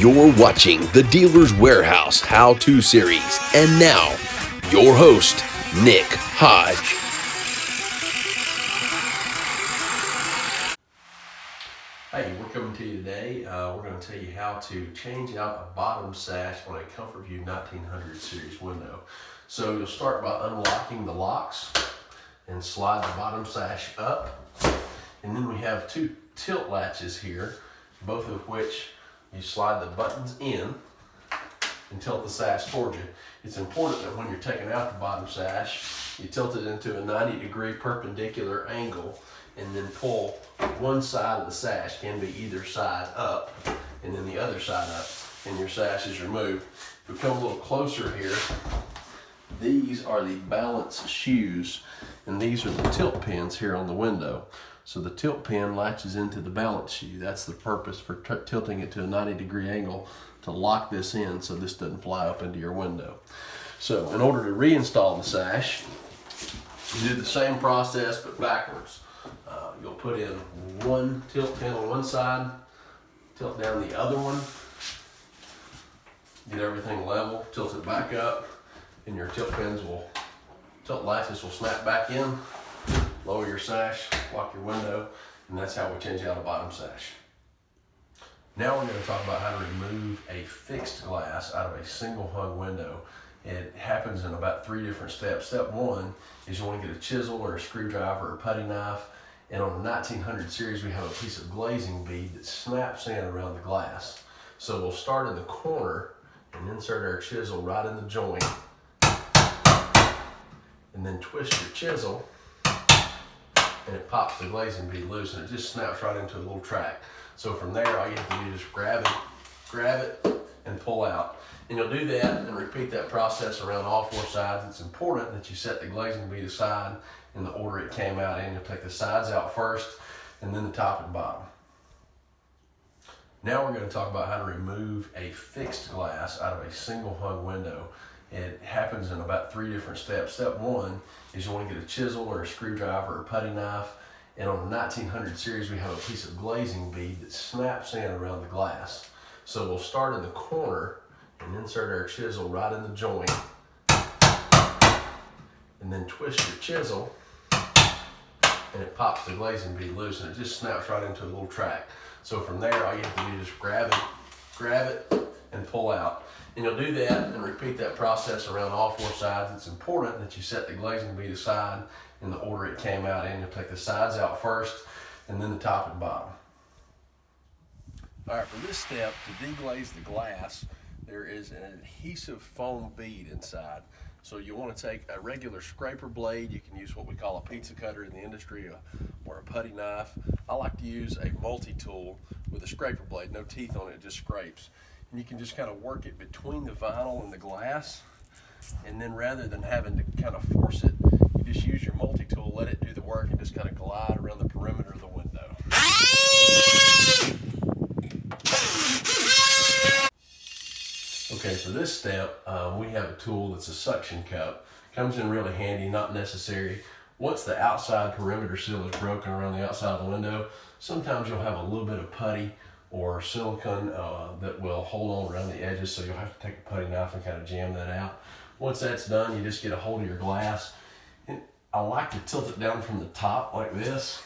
You're watching the Dealer's Warehouse How-To Series. And now, your host, Nick Hodge. Hey, we're coming to you today. We're going to tell you how to change out a bottom sash on a ComfortView 1900 series window. So you'll start by unlocking the locks and slide the bottom sash up. And then we have two tilt latches here, both of which you slide the buttons in and tilt the sash towards you. It's important that when you're taking out the bottom sash, you tilt it into a 90-degree perpendicular angle and then pull one side of the sash, can be either side up and then the other side up, and your sash is removed. If we come a little closer here, these are the balance shoes, and these are the tilt pins here on the window. So the tilt pin latches into the balance shoe. That's the purpose for tilting it to a 90-degree angle, to lock this in so this doesn't fly up into your window. So in order to reinstall the sash, you do the same process but backwards. You'll put in one tilt pin on one side, tilt down the other one, get everything level, tilt it back up, and your tilt latches will snap back in, lower your sash, lock your window, and that's how we change out a bottom sash. Now we're going to talk about how to remove a fixed glass out of a single hung window. It happens in about 3 different steps. Step 1 is you want to get a chisel or a screwdriver or a putty knife. And on the 1900 series, we have a piece of glazing bead that snaps in around the glass. So we'll start in the corner and insert our chisel right in the joint. And then twist your chisel and it pops the glazing bead loose and it just snaps right into a little track. So from there, all you have to do is grab it, and pull out. And you'll do that and repeat that process around all 4 sides. It's important that you set the glazing bead aside in the order it came out in. You'll take the sides out first and then the top and bottom. Now we're going to talk about how to remove a fixed glass out of a single hung window. It happens in about 3 different steps. Step 1 is you want to get a chisel or a screwdriver or a putty knife. And on the 1900 series, we have a piece of glazing bead that snaps in around the glass. So we'll start in the corner and insert our chisel right in the joint. And then twist your chisel and it pops the glazing bead loose and it just snaps right into a little track. So from there, all you have to do is grab it, and pull out. And you'll do that and repeat that process around all 4 sides. It's important that you set the glazing bead aside in the order it came out in. You'll take the sides out first and then the top and bottom. All right, for this step, to deglaze the glass, there is an adhesive foam bead inside. So you want to take a regular scraper blade. You can use what we call a pizza cutter in the industry, or a putty knife. I like to use a multi-tool with a scraper blade, no teeth on it, it just scrapes. And you can just kind of work it between the vinyl and the glass. And then rather than having to kind of force it, you just use your multi-tool, let it do the work, and just kind of glide around the perimeter of the window. Okay, for this step, we have a tool that's a suction cup. Comes in really handy, not necessary. Once the outside perimeter seal is broken around the outside of the window, sometimes you'll have a little bit of putty or silicone that will hold on around the edges, so you'll have to take a putty knife and kind of jam that out. Once that's done, you just get a hold of your glass. And I like to tilt it down from the top like this.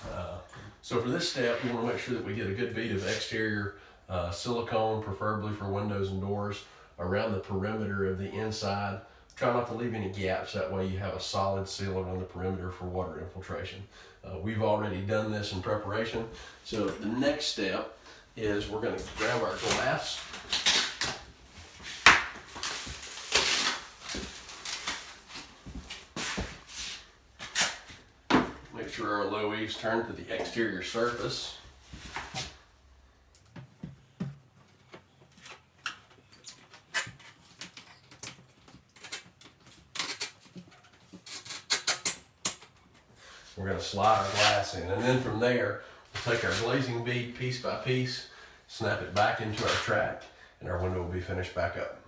So for this step, we want to make sure that we get a good bead of exterior silicone, preferably for windows and doors, around the perimeter of the inside. Try not to leave any gaps, that way you have a solid seal around the perimeter for water infiltration. We've already done this in preparation. So the next step is we're going to grab our glass. Make sure our low eaves turn to the exterior surface. We're going to slide our glass in, and then from there, we'll take our glazing bead piece by piece, snap it back into our track, and our window will be finished back up.